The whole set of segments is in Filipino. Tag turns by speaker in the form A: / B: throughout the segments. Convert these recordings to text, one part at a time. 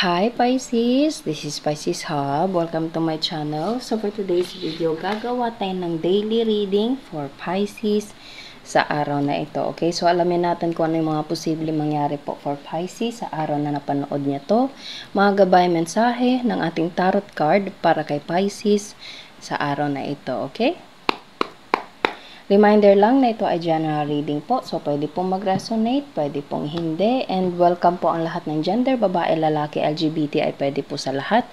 A: Hi Pisces, this is Pisces Hub. Welcome to my channel. So for today's video, gagawa tayo ng daily reading for Pisces sa araw na ito. Okay, so alamin natin kung ano yung mga posibleng mangyari po for Pisces sa araw na napanood niya to. Mga gabay mensahe ng ating tarot card para kay Pisces sa araw na ito. Okay? Reminder lang na ito ay general reading po. So, pwede pong mag-resonate, pwede pong hindi. And welcome po ang lahat ng gender, babae, lalaki, LGBT ay pwede po sa lahat.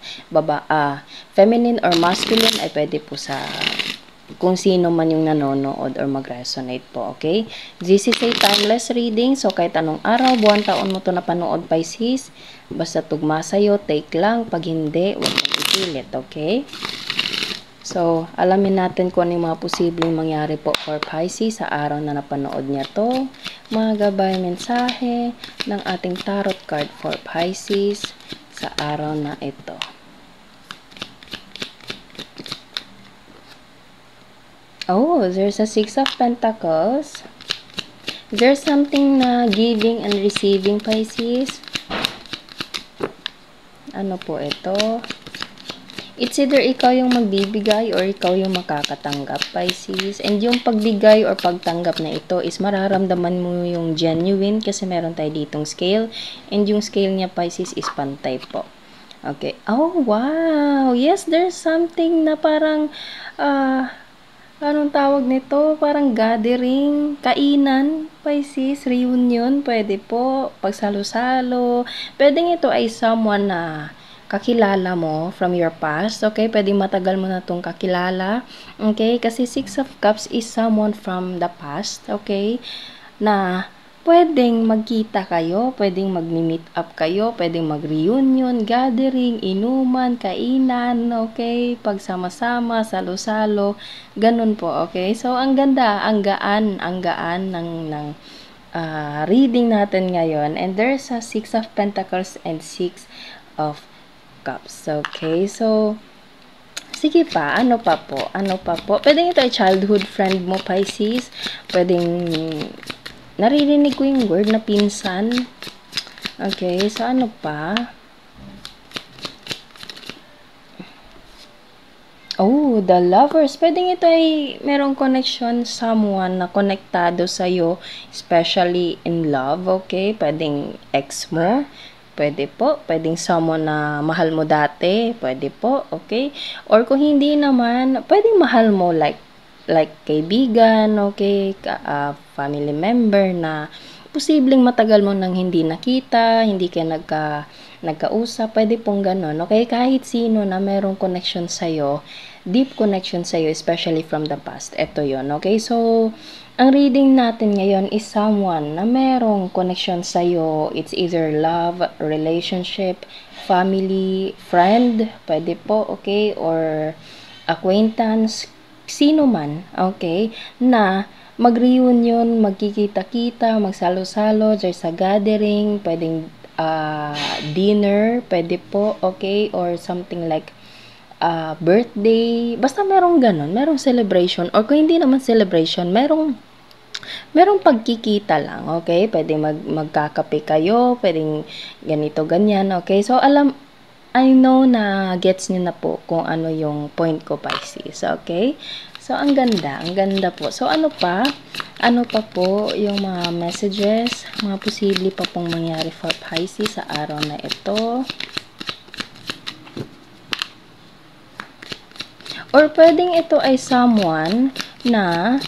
A: Feminine or masculine ay pwede po sa kung sino man yung nanonood or mag-resonate po, okay? This is a timeless reading. So, kahit anong araw, buwan, taon mo to napanood, Pisces. Basta tugma sa'yo, take lang. Pag hindi, huwag mong ipilit, okay? So, alamin natin kung ano yung mga posibleng mangyari po for Pisces sa araw na napanood niya to. Mga gabay mensahe ng ating tarot card for Pisces sa araw na ito. Oh, there's a Six of Pentacles. There's something na giving and receiving, Pisces. Ano po ito? It's either ikaw yung magbibigay or ikaw yung makakatanggap, Pisces. And yung pagbigay or pagtanggap na ito is mararamdaman mo yung genuine kasi meron tayo ditong scale. And yung scale niya, Pisces, is pantay po. Okay. Oh, wow! Yes, there's something na parang, anong tawag nito? Parang gathering, kainan, Pisces, reunion, pwede po, pagsalo-salo. Pwedeng ito ay someone na kakilala mo from your past, okay? Pwedeng matagal mo na itong kakilala, okay? Kasi Six of Cups is someone from the past, okay? Na pwedeng magkita kayo, pwedeng mag-meet up kayo, pwedeng mag-reunion, gathering, inuman, kainan, okay? Pagsama-sama, salo-salo, ganun po, okay? So, ang ganda, ang gaan ng reading natin ngayon. And there's a Six of Pentacles and Six of Cups. Okay, so sige pa, ano pa po? Pwedeng ito ay childhood friend mo, Pisces. Pwedeng naririnig ko yung word na pinsan. Okay, so ano pa? Oh, the lovers. Pwedeng ito ay merong connection, someone na konektado sa'yo, especially in love, okay? Pwedeng ex mo. Pwede po. Pwedeng someone na mahal mo dati. Pwede po. Okay? Or kung hindi naman, pwedeng mahal mo like kaibigan, okay? Family member na posibleng matagal mo nang hindi nakita, hindi kayo nagkausap. Pwede pong ganun. Okay? Kahit sino na merong connection sa'yo, deep connection sa'yo, especially from the past. Ito yon. Okay? So, ang reading natin ngayon is someone na merong connection sa'yo. It's either love, relationship, family, friend, pwede po, okay? Or acquaintance, sino man, okay? Na mag-reunion, magkikita-kita, magsalo-salo, there's a gathering, pwedeng dinner, pwede po, okay? Or something like birthday, basta merong ganun, merong celebration, or kung hindi naman celebration, merong pagkikita lang, okay? Pwedeng magkakape kayo, pwedeng ganito, ganyan, okay? So, I know na gets nyo na po kung ano yung point ko, Pisces, okay? So, ang ganda po. So, ano pa po yung mga messages, mga posible pa pong mangyari for Pisces sa araw na ito? Or pwedeng ito ay someone na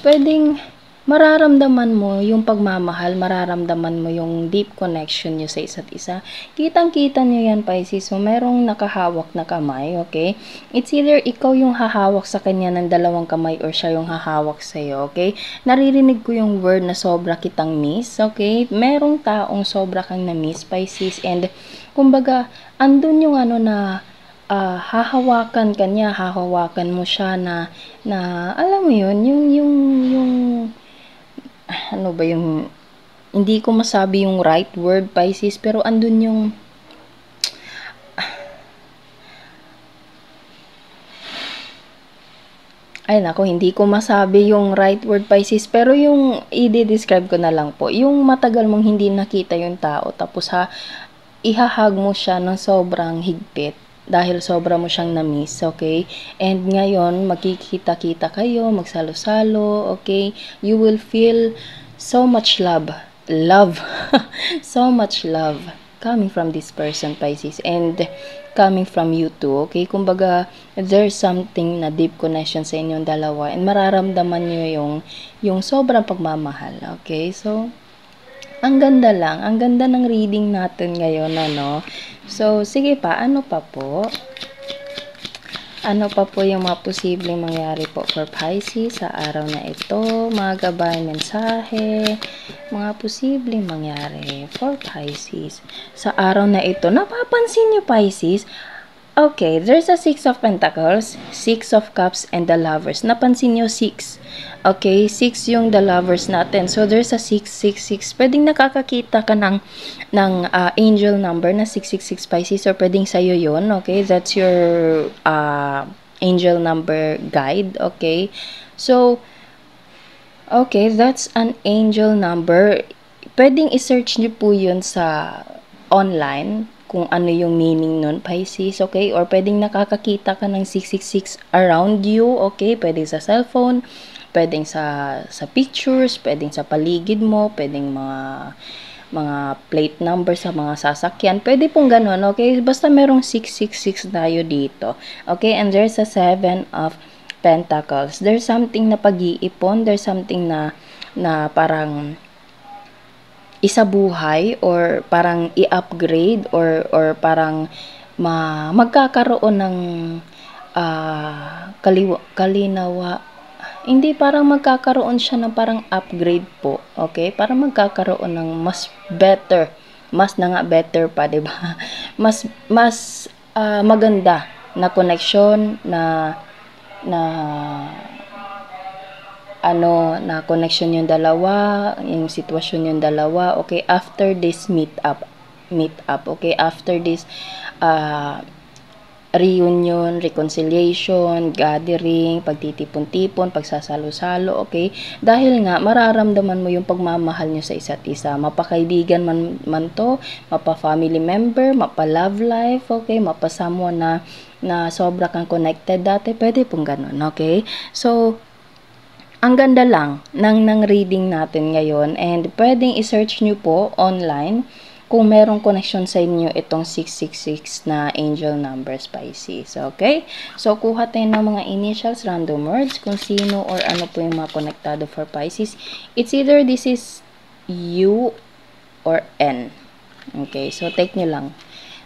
A: pwedeng mararamdaman mo yung pagmamahal, mararamdaman mo yung deep connection nyo sa isa't isa. Kitang-kita nyo yan, Pisces. So, merong nakahawak na kamay, okay? It's either ikaw yung hahawak sa kanya ng dalawang kamay or siya yung hahawak sa'yo, okay? Naririnig ko yung word na sobra kitang miss, okay? Merong taong sobra kang na-miss, Pisces. And, kumbaga, andun yung ano na hahawakan kanya, hahawakan mo siya na alam mo yun, yung ano ba yung, hindi ko masabi yung right word, Pisces, pero andun yung, ay nako, hindi ko masabi yung right word, Pisces, pero yung i-describe ko na lang po, yung matagal mong hindi nakita yung tao, tapos ihahag mo siya ng sobrang higpit dahil sobra mo siyang na-miss, okay? And ngayon, magkikita-kita kayo, magsalo-salo, okay? You will feel so much love. So much love coming from this person, Pisces, and coming from you too, okay? Kumbaga, there's something na deep connection sa inyong dalawa and mararamdaman nyo yung sobrang pagmamahal, okay? So, ang ganda lang. Ang ganda ng reading natin ngayon, ano? So, sige pa. Ano pa po? Ano pa po yung mga posibleng mangyari po for Pisces sa araw na ito? Mga gabay, mensahe, mga posibleng mangyari for Pisces sa araw na ito. Napapansin niyo, Pisces? Okay, there's a Six of Pentacles, Six of Cups, and the Lovers. Napansin nyo, 6. Okay, 6 yung the Lovers natin. So, there's a 666. Pwedeng nakakakita ka ng angel number na 666, Pisces, or pwedeng sa'yo yun. Okay, that's your angel number guide. Okay, so, okay, that's an angel number. Pwedeng i-search nyo po yun sa online kung ano yung meaning nun, Pisces, okay? Or pwedeng nakakakita ka ng 666 around you, okay? Pwedeng sa cellphone, pwedeng sa pictures, pwedeng sa paligid mo, pwedeng mga plate number sa mga sasakyan. Pwede pong ganun, okay? Basta merong 666 tayo dito, okay? And there's a 7 of Pentacles. There's something na pag-iipon, there's something na parang isabuhay or parang i-upgrade or parang magkakaroon ng kalinawa. Hindi, parang magkakaroon siya ng parang upgrade po, okay? Parang magkakaroon ng mas better, mas na nga better pa, 'di ba? Mas maganda na connection na connection yung dalawa, yung sitwasyon yung dalawa, okay, after this meet up, okay, after this reunion, reconciliation, gathering, pagtitipon-tipon, pagsasalo-salo, okay, dahil nga mararamdaman mo yung pagmamahal nyo sa isa't isa, mapakaibigan man to, mapa-family member, mapa-love life, okay, mapa-someone na sobra kang connected dati, pwede pong ganun, okay, so, ang ganda lang ng reading natin ngayon and pwedeng i-search nyo po online kung merong connection sa inyo itong 666 na angel number, Pisces. Okay? So, kuha tayo ng mga initials, random words, kung sino or ano po yung mga konektado for Pisces. It's either this is U or N. Okay? So, take nyo lang.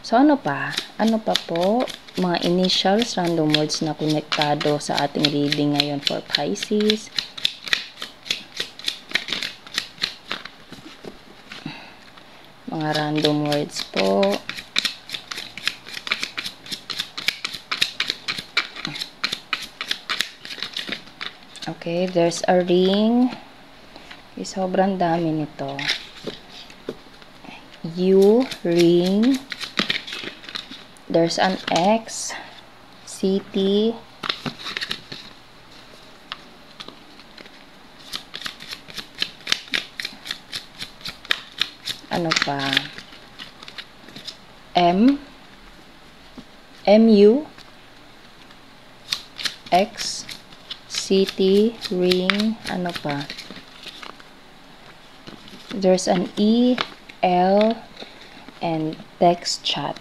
A: So, ano pa? Ano pa po? Mga initials, random words na konektado sa ating reading ngayon for Pisces. Mga random words po. Okay, there's a ring. Okay, sobrang dami nito. U, ring. There's an X, city, ano pa, M, MU, X, city, ring, ano pa, there's an E, L, and text chat.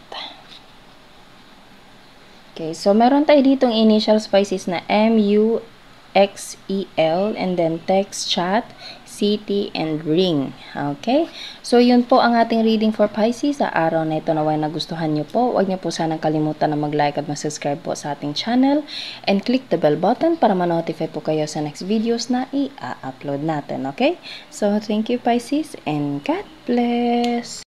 A: Okay, so meron tayo ditong initial Pisces na M, U, X, E, L, and then text, chat, city, and ring. Okay? So, yun po ang ating reading for Pisces sa araw na ito. Naway nagustuhan nyo po. Huwag nyo po sanang kalimutan na mag-like at mag-subscribe po sa ating channel. And click the bell button para ma-notify po kayo sa next videos na i-upload natin. Okay? So, thank you Pisces and God bless!